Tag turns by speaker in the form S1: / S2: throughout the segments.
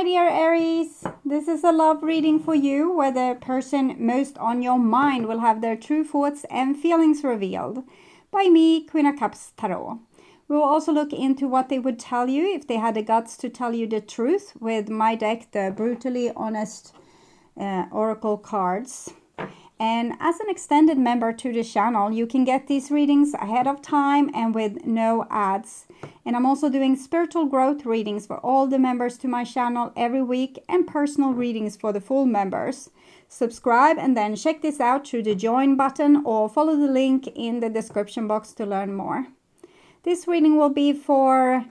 S1: my dear Aries. This is a love reading for you where the person most on your mind will have their true thoughts and feelings revealed by me, Queen of Cups Tarot. We will also look into what they would tell you if they had the guts to tell you the truth with my deck, the Brutally Honest Oracle cards. And as an extended member to the channel, you can get these readings ahead of time and with no ads. And I'm also doing spiritual growth readings for all the members to my channel every week and personal readings for the full members. Subscribe and then check this out through the join button or follow the link in the description box to learn more. This reading will be for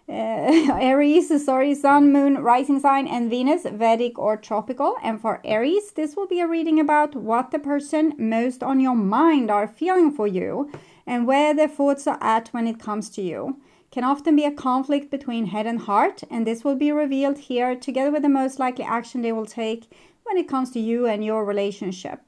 S1: Aries, Sun, Moon, Rising Sign, and Venus, Vedic or Tropical. And for Aries, this will be a reading about what the person most on your mind are feeling for you and where their thoughts are at when it comes to you. Can often be a conflict between head and heart, and this will be revealed here together with the most likely action they will take when it comes to you and your relationship.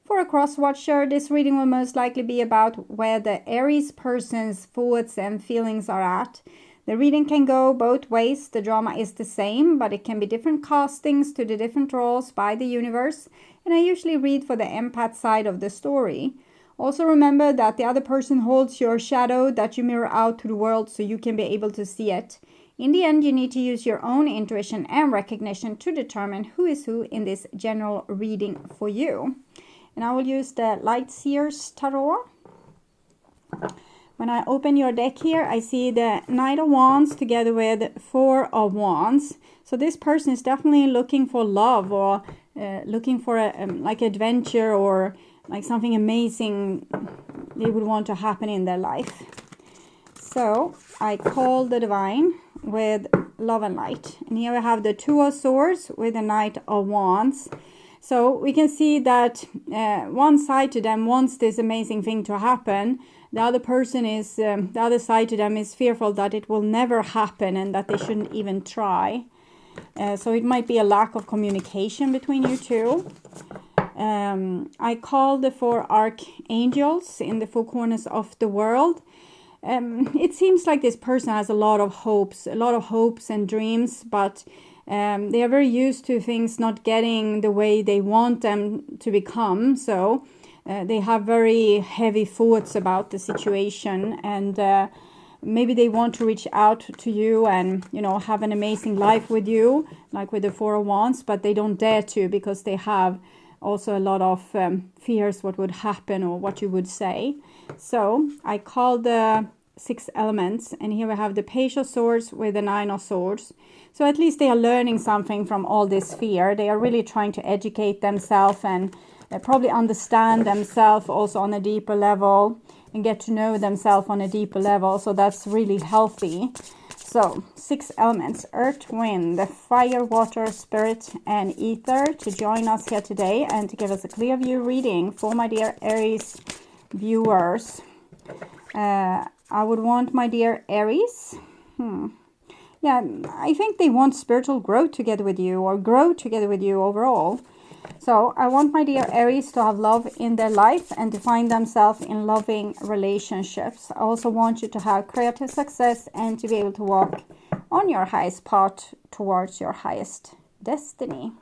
S1: For a cross-watcher, this reading will most likely be about where the Aries person's thoughts and feelings are at. The reading can go both ways. The drama is the same, but it can be different castings to the different roles by the universe, and I usually read for the empath side of the story. Also remember that the other person holds your shadow that you mirror out to the world so you can be able to see it. In the end, you need to use your own intuition and recognition to determine who is who in this general reading for you. And I will use the Light SEER'S Tarot. When I open your deck here, I see the Knight of Wands together with Four of Wands. So this person is definitely looking for love or looking for like adventure or like something amazing they would want to happen in their life. So I call the Divine with Love and Light. And here we have the Two of Swords with the Knight of Wands. So we can see that one side to them wants this amazing thing to happen. The other person is, the other side to them is fearful that it will never happen and that they shouldn't even try. So it might be a lack of communication between you two. I call the four archangels in the four corners of the world. It seems like this person has a lot of hopes and dreams, but they are very used to things not getting the way they want them to become. So they have very heavy thoughts about the situation, and maybe they want to reach out to you and, you know, have an amazing life with you, like with the Four of Wands, but they don't dare to because they have also a lot of fears what would happen or what you would say. So I call the Six Elements, and here we have the Page of Swords with the Nine of Swords. So at least they are learning something from all this fear. They are really trying to educate themselves and probably understand themselves also on a deeper level and get to know themselves on a deeper level. So that's really healthy. So, 6 elements, earth, wind, fire, water, spirit, and ether to join us here today and to give us a clear view reading for my dear Aries viewers. I would want my dear Aries. Yeah, I think they want spiritual growth together with you or grow together with you overall. So I want my dear Aries to have love in their life and to find themselves in loving relationships. I also want you to have creative success and to be able to walk on your highest path towards your highest destiny.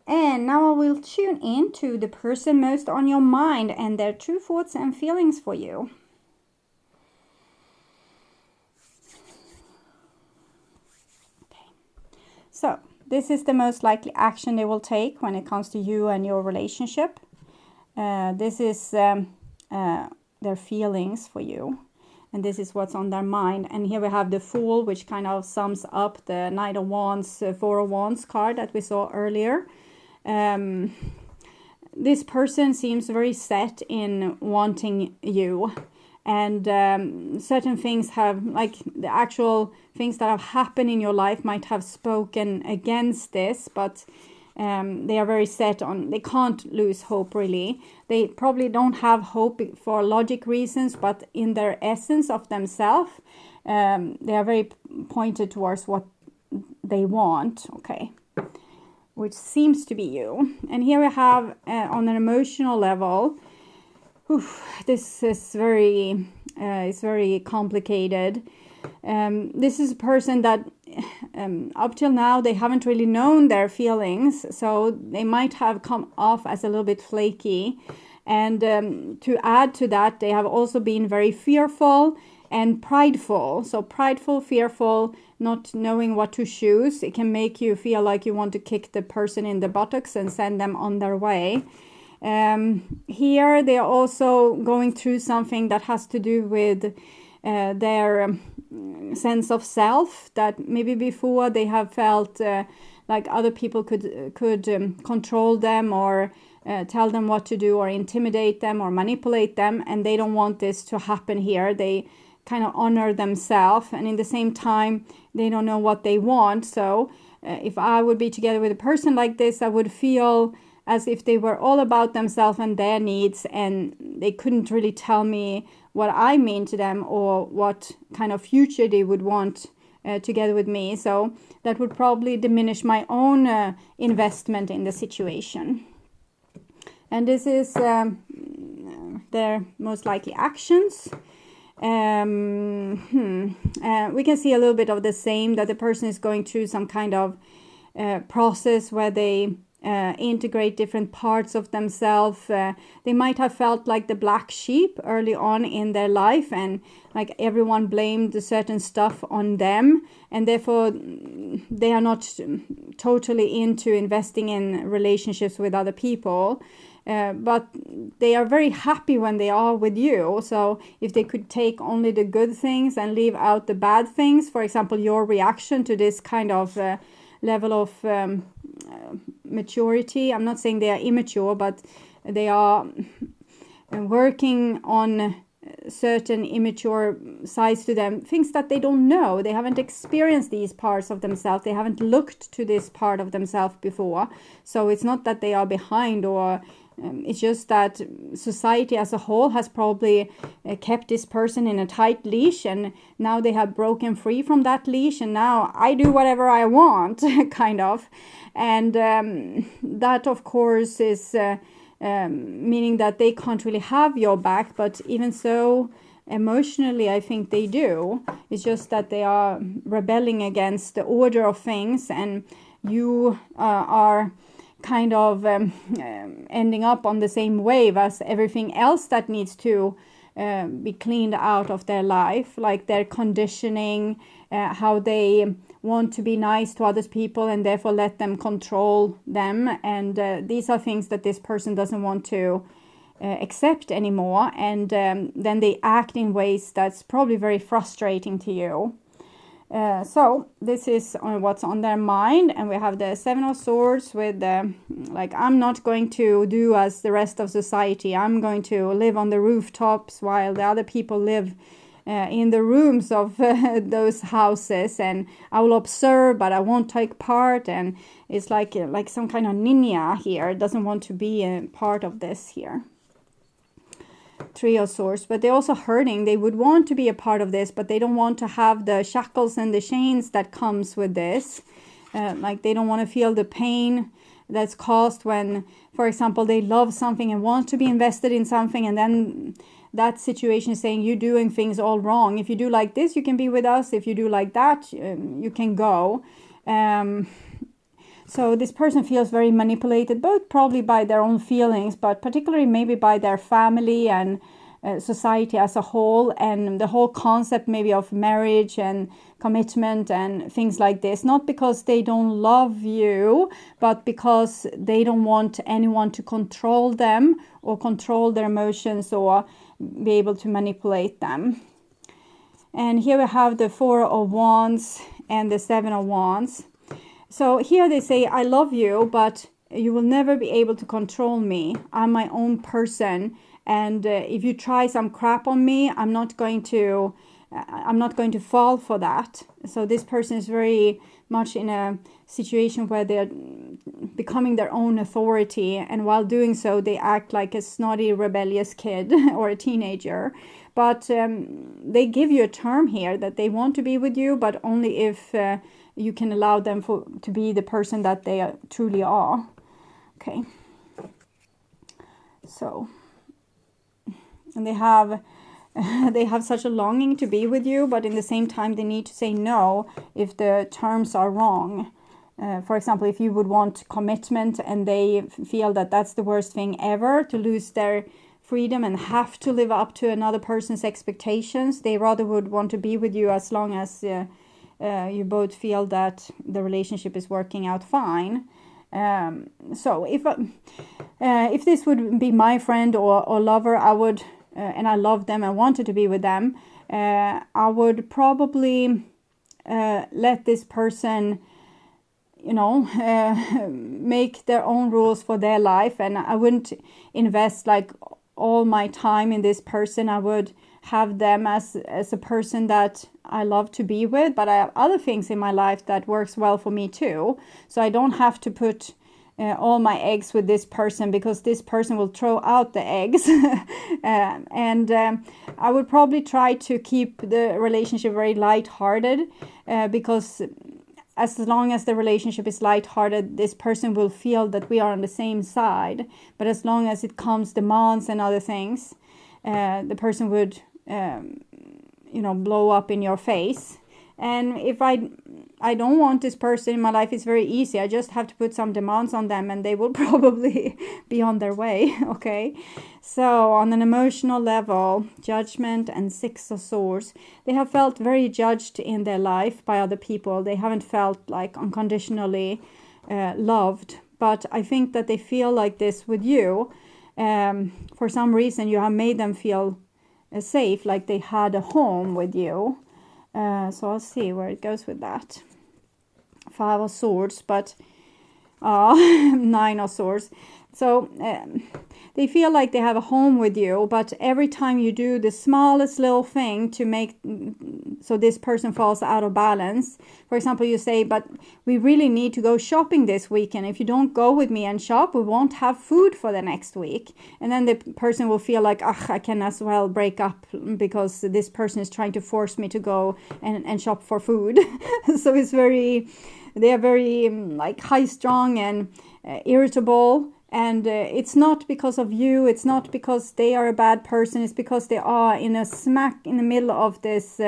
S1: And now I will tune in to the person most on your mind and their true thoughts and feelings for you. Okay. So this is the most likely action they will take when it comes to you and your relationship. This is their feelings for you. And this is what's on their mind. And here we have the Fool, which kind of sums up the Knight of Wands, Four of Wands card that we saw earlier. This person seems very set in wanting you. And certain things have, like the actual things that have happened in your life might have spoken against this, but they are very set on, they can't lose hope really. They probably don't have hope for logic reasons, but in their essence of themselves, they are very pointed towards what they want, okay, which seems to be you. And here we have on an emotional level, this is very, it's very complicated. This is a person that up till now they haven't really known their feelings, so they might have come off as a little bit flaky. And to add to that, they have also been very fearful and prideful. So prideful, fearful, not knowing what to choose. It can make you feel like you want to kick the person in the buttocks and send them on their way. Here they are also going through something that has to do with their sense of self, that maybe before they have felt like other people could control them or tell them what to do or intimidate them or manipulate them, and they don't want this to happen here. They kind of honor themselves, and in the same time they don't know what they want. So if I would be together with a person like this, I would feel as if they were all about themselves and their needs, and they couldn't really tell me what I mean to them or what kind of future they would want together with me. So that would probably diminish my own investment in the situation. And this is their most likely actions. We can see a little bit of the same, that the person is going through some kind of process where they integrate different parts of themselves. They might have felt like the black sheep early on in their life, and like everyone blamed certain stuff on them, and therefore they are not totally into investing in relationships with other people. But they are very happy when they are with you. So if they could take only the good things and leave out the bad things, for example, your reaction to this kind of level of maturity. I'm not saying they are immature, but they are working on certain immature sides to them, things that they don't know. They haven't experienced these parts of themselves. They haven't looked to this part of themselves before. So it's not that they are behind, or it's just that society as a whole has probably kept this person in a tight leash, and now they have broken free from that leash, and now I do whatever I want, kind of. And that, of course, is meaning that they can't really have your back, but even so, emotionally, I think they do. It's just that they are rebelling against the order of things, and you are kind of ending up on the same wave as everything else that needs to be cleaned out of their life, like their conditioning, how they want to be nice to other people and therefore let them control them. And these are things that this person doesn't want to accept anymore. And then they act in ways that's probably very frustrating to you. So this is what's on their mind, and we have the Seven of Swords with like, I'm not going to do as the rest of society. I'm going to live on the rooftops while the other people live in the rooms of those houses, and I will observe, but I won't take part. And it's like some kind of ninja here, doesn't want to be a part of this here. Three of Swords, but they're also hurting. They would want to be a part of this, but they don't want to have the shackles and the chains that comes with this. Like, they don't want to feel the pain that's caused when, for example, they love something and want to be invested in something, and then that situation is saying, you're doing things all wrong. If you do like this, you can be with us. If you do like that, you can go. So this person feels very manipulated, both probably by their own feelings, but particularly maybe by their family and society as a whole, and the whole concept maybe of marriage and commitment and things like this. Not because they don't love you, but because they don't want anyone to control them or control their emotions or be able to manipulate them. And here we have the Four of Wands and the Seven of Wands. So here they say, I love you, but you will never be able to control me. I'm my own person. And if you try some crap on me, I'm not going to fall for that. So this person is very much in a situation where they're becoming their own authority. And while doing so, they act like a snotty, rebellious kid or a teenager. But they give you a term here that they want to be with you, but only if you can allow them to be the person that they truly are. Okay. So, and they have they have such a longing to be with you, but in the same time they need to say no if the terms are wrong. For example, if you would want commitment and they feel that that's the worst thing ever, to lose their freedom and have to live up to another person's expectations, they rather would want to be with you as long as you both feel that the relationship is working out fine. So if this would be my friend or lover, I would, and I love them and wanted to be with them, I would probably let this person, make their own rules for their life, and I wouldn't invest like all my time in this person. I would have them as a person that I love to be with, but I have other things in my life that works well for me too. So I don't have to put all my eggs with this person, because this person will throw out the eggs. and I would probably try to keep the relationship very lighthearted, because as long as the relationship is lighthearted, this person will feel that we are on the same side. But as long as it comes demands and other things, the person would, blow up in your face. And if I don't want this person in my life, it's very easy. I just have to put some demands on them and they will probably be on their way, okay? So on an emotional level, Judgment and 6 of Swords, they have felt very judged in their life by other people. They haven't felt like unconditionally loved. But I think that they feel like this with you. For some reason, you have made them feel safe, like they had a home with you. So I'll see where it goes with that. 5 of Swords, but 9 of Swords. So they feel like they have a home with you, but every time you do the smallest little thing to make so this person falls out of balance. For example, you say, but we really need to go shopping this weekend. If you don't go with me and shop, we won't have food for the next week. And then the person will feel like, I can as well break up because this person is trying to force me to go and shop for food. So they are very like high-strung and irritable. And it's not because of you, it's not because they are a bad person, it's because they are in a smack in the middle of this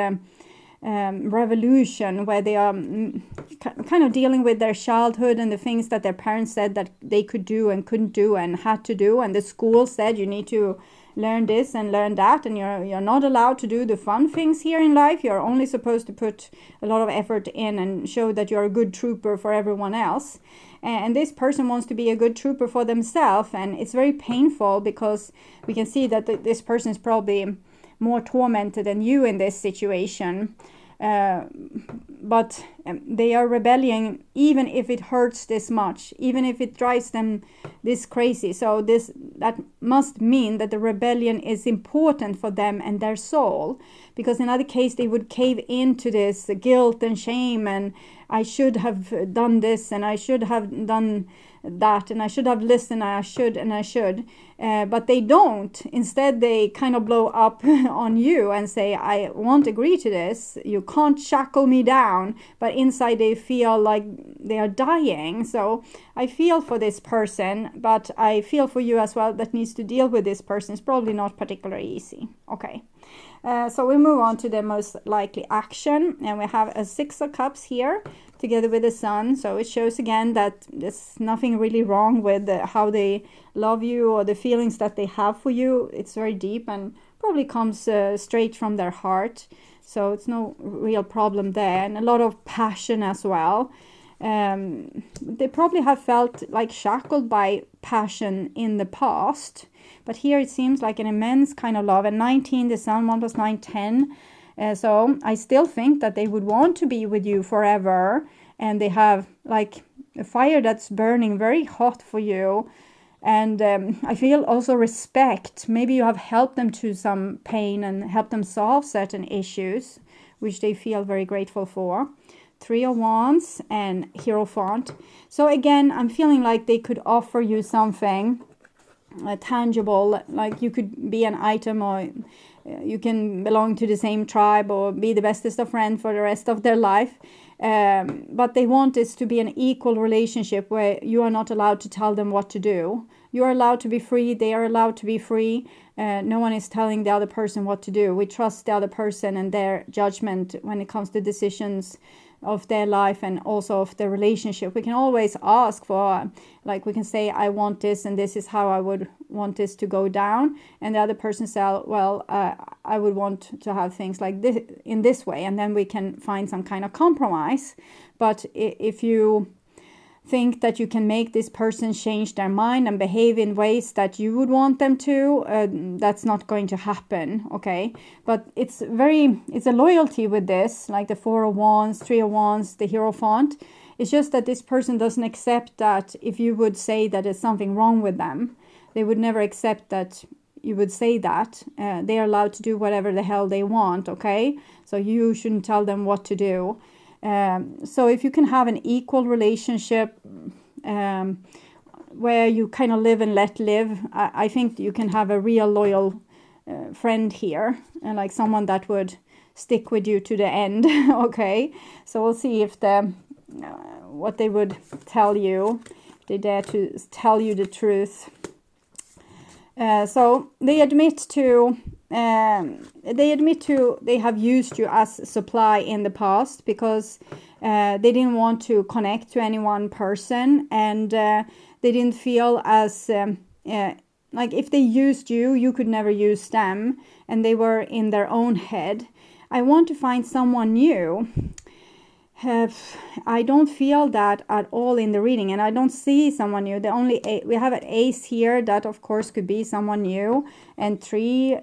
S1: revolution where they are kind of dealing with their childhood and the things that their parents said that they could do and couldn't do and had to do, and the school said you need to learn this and learn that, and you're not allowed to do the fun things here in life. You're only supposed to put a lot of effort in and show that you're a good trooper for everyone else. And this person wants to be a good trooper for themselves, and it's very painful because we can see that this person is probably more tormented than you in this situation. But they are rebelling even if it hurts this much, even if it drives them this crazy. So that must mean that the rebellion is important for them and their soul, because in other case they would cave into this guilt and shame, and I should have done this and I should have done that and I should have listened and I should. But they don't. Instead, they kind of blow up on you and say, I won't agree to this. You can't shackle me down. But inside they feel like they are dying. So I feel for this person, but I feel for you as well that needs to deal with this person. It's probably not particularly easy. Okay. So we move on to the most likely action, and we have a 6 of Cups here together with the Sun. So it shows again that there's nothing really wrong with how they love you or the feelings that they have for you. It's very deep and probably comes straight from their heart. So it's no real problem there, and a lot of passion as well. They probably have felt like shackled by passion in the past. But here it seems like an immense kind of love. And 19, the Sun, 1 + 9, 10. So I still think that they would want to be with you forever. And they have like a fire that's burning very hot for you. And I feel also respect. Maybe you have helped them to some pain and helped them solve certain issues, which they feel very grateful for. 3 of Wands and Hierophant. So again, I'm feeling like they could offer you something tangible, like you could be an item, or you can belong to the same tribe or be the bestest of friends for the rest of their life. But they want this to be an equal relationship where you are not allowed to tell them what to do. You're allowed to be free. They are allowed to be free. No one is telling the other person what to do. We trust the other person and their judgment when it comes to decisions of their life and also of the relationship. We can always ask for, like, we can say, I want this and this is how I would want this to go down, and the other person says, well, I would want to have things like this in this way, and then we can find some kind of compromise. But if you think that you can make this person change their mind and behave in ways that you would want them to, that's not going to happen, okay? But it's a loyalty with this, like the Four of Wands, Three of Wands, the Hierophant. It's just that this person doesn't accept that if you would say that there's something wrong with them. They would never accept that you would say that. They are allowed to do whatever the hell they want, okay? So you shouldn't tell them what to do. So if you can have an equal relationship where you kind of live and let live, I think you can have a real loyal friend here, and like someone that would stick with you to the end. Okay, so we'll see if what they would tell you, if they dare to tell you the truth. So they admit they have used you as supply in the past because they didn't want to connect to any one person, and they didn't feel as like if they used you, you could never use them, and they were in their own head. I want to find someone new. I don't feel that at all in the reading, and I don't see someone new. We have an ace here, that of course could be someone new, and three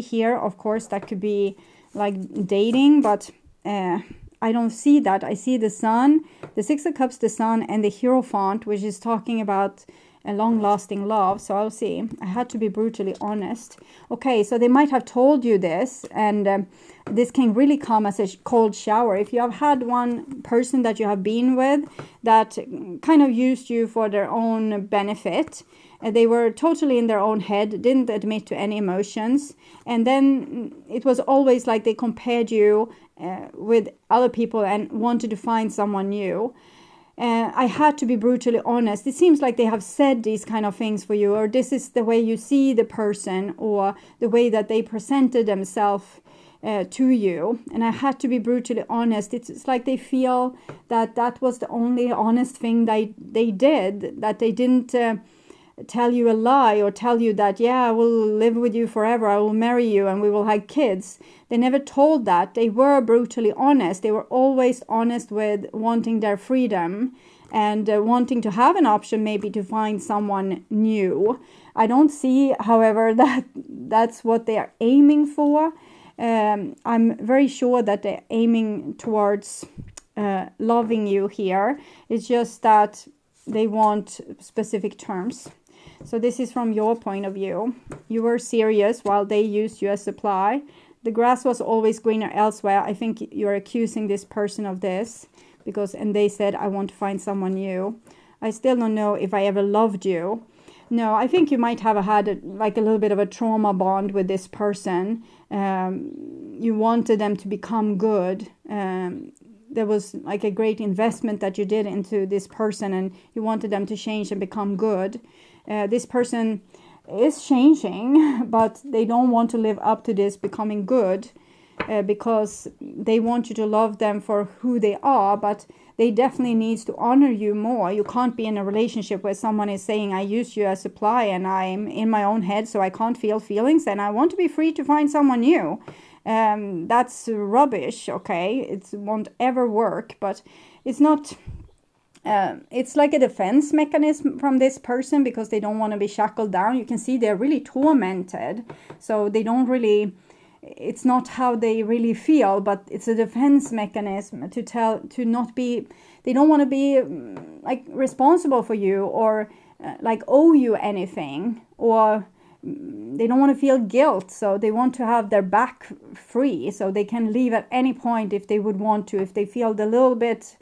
S1: here, of course that could be like dating, but I don't see that. I see the Sun, the Six of Cups, the Sun, and the Hierophant, which is talking about a long-lasting love. So I'll see. I had to be brutally honest. Okay, so they might have told you this, and this can really come as a cold shower. If you have had one person that you have been with that kind of used you for their own benefit, they were totally in their own head, didn't admit to any emotions, and then it was always like they compared you with other people and wanted to find someone new. I had to be brutally honest. It seems like they have said these kind of things for you, or this is the way you see the person, or the way that they presented themselves to you. And I had to be brutally honest. It's like they feel that was the only honest thing they did, that they didn't tell you a lie or tell you that, yeah, I will live with you forever, I will marry you and we will have kids. They never told that. They were brutally honest. They were always honest with wanting their freedom and wanting to have an option maybe to find someone new. I don't see, however, that that's what they are aiming for. I'm very sure that they're aiming towards loving you here. It's just that they want specific terms. So this is from your point of view. You were serious while they used you as supply. The grass was always greener elsewhere. I think you're accusing this person of this and they said, I want to find someone new. I still don't know if I ever loved you. No, I think you might have had a little bit of a trauma bond with this person. You wanted them to become good. There was like a great investment that you did into this person, and you wanted them to change and become good. This person is changing, but they don't want to live up to this becoming good because they want you to love them for who they are, but they definitely need to honor you more. You can't be in a relationship where someone is saying, I use you as supply and I'm in my own head, so I can't feel feelings and I want to be free to find someone new. That's rubbish, okay? It won't ever work, but it's not... it's like a defense mechanism from this person because they don't want to be shackled down. You can see they're really tormented, so they don't really... It's not how they really feel, but it's a defense mechanism to not be... They don't want to be responsible for you or owe you anything, or they don't want to feel guilt, so they want to have their back free, so they can leave at any point if they would want to, if they feel a little bit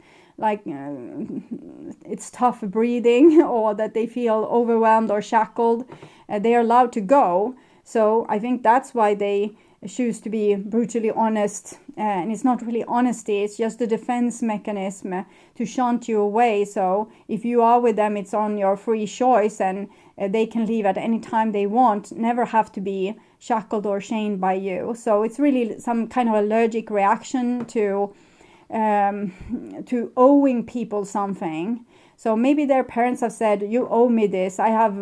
S1: it's tough breathing or that they feel overwhelmed or shackled, they are allowed to go. So I think that's why they choose to be brutally honest, and it's not really honesty, it's just a defense mechanism to shunt you away. So if you are with them, it's on your free choice, and they can leave at any time they want, never have to be shackled or chained by you. So it's really some kind of allergic reaction to owing people something. So maybe their parents have said, you owe me this, I have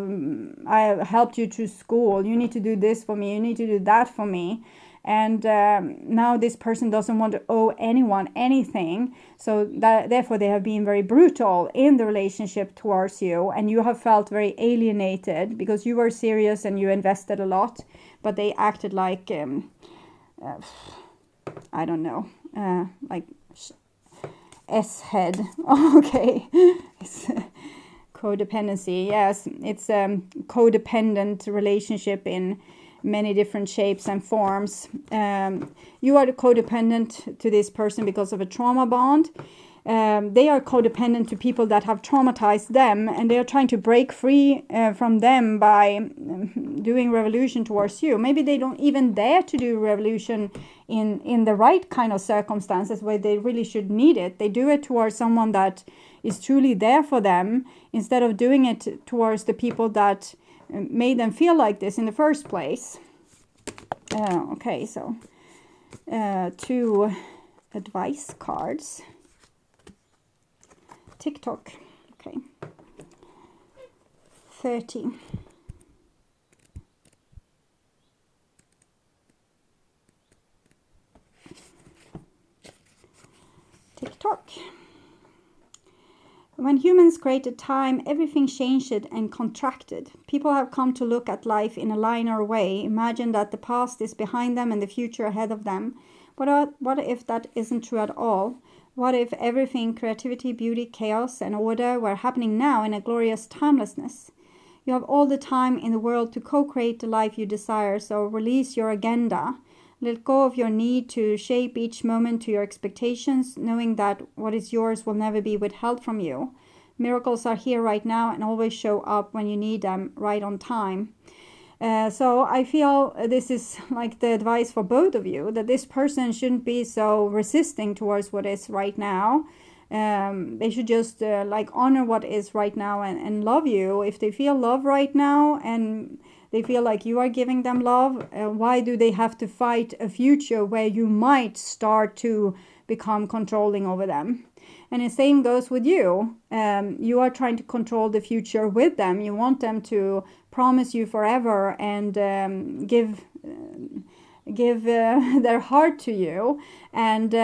S1: helped you to school, you need to do this for me, you need to do that for me. And now this person doesn't want to owe anyone anything. So therefore they have been very brutal in the relationship towards you. And you have felt very alienated because you were serious and you invested a lot. But they acted like, I don't know, like S-head. Okay. It's codependency. Yes, it's a codependent relationship in many different shapes and forms. You are codependent to this person because of a trauma bond. They are codependent to people that have traumatized them, and they are trying to break free from them by doing revolution towards you. Maybe they don't even dare to do revolution in the right kind of circumstances where they really should need it. They do it towards someone that is truly there for them, instead of doing it towards the people that made them feel like this in the first place. Okay, so 2 advice cards. TikTok. Okay. 30. TikTok. When humans created time, everything changed and contracted. People have come to look at life in a linear way, imagine that the past is behind them and the future ahead of them. What if that isn't true at all? What if everything, creativity, beauty, chaos, and order, were happening now in a glorious timelessness? You have all the time in the world to co-create the life you desire, so release your agenda. Let go of your need to shape each moment to your expectations, knowing that what is yours will never be withheld from you. Miracles are here right now and always show up when you need them, right on time. So I feel this is like the advice for both of you, that this person shouldn't be so resisting towards what is right now. They should just like honor what is right now and love you. If they feel love right now and they feel like you are giving them love, why do they have to fight a future where you might start to become controlling over them? And the same goes with you. You are trying to control the future with them. You want them to promise you forever and give their heart to you. And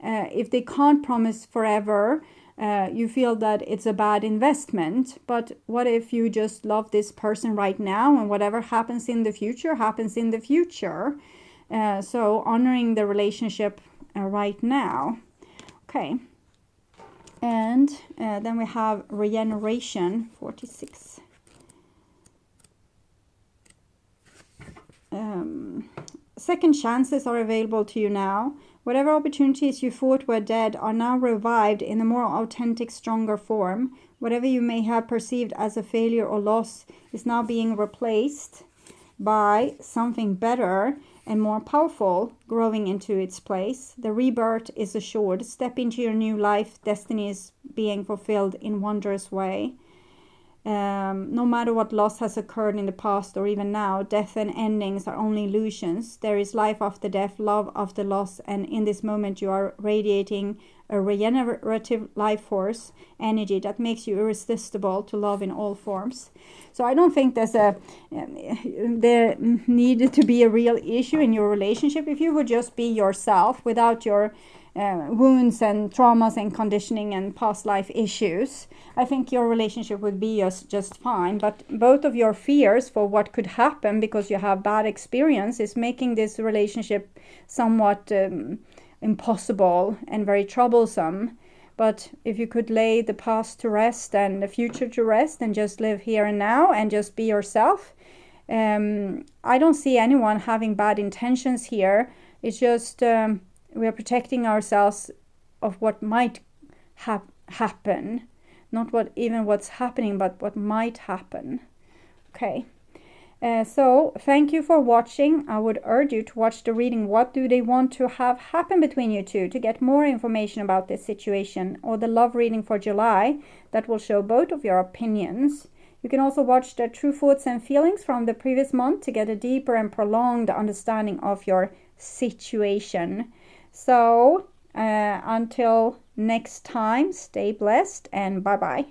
S1: if they can't promise forever, you feel that it's a bad investment. But what if you just love this person right now, and whatever happens in the future happens in the future? So honoring the relationship right now. Okay. And then we have regeneration, 46. Second chances are available to you now. Whatever opportunities you thought were dead are now revived in a more authentic, stronger form. Whatever you may have perceived as a failure or loss is now being replaced by something better and more powerful growing into its place. The rebirth is assured. Step into your new life. Destiny is being fulfilled in wondrous way. No matter what loss has occurred in the past or even now, death and endings are only illusions. There is life after death, love after loss, and in this moment you are radiating a regenerative life force energy that makes you irresistible to love in all forms. So I don't think there needed to be a real issue in your relationship if you would just be yourself without your wounds and traumas and conditioning and past life issues. I think your relationship would be just fine. But both of your fears for what could happen because you have bad experience is making this relationship somewhat impossible and very troublesome. But if you could lay the past to rest and the future to rest and just live here and now and just be yourself, I don't see anyone having bad intentions here. It's just we are protecting ourselves of what might happen, not what's happening, but what might happen. Okay. So thank you for watching. I would urge you to watch the reading What Do They Want to Have Happen Between You Two to get more information about this situation, or the love reading for July that will show both of your opinions. You can also watch the true thoughts and feelings from the previous month to get a deeper and prolonged understanding of your situation. So until next time, stay blessed and bye-bye.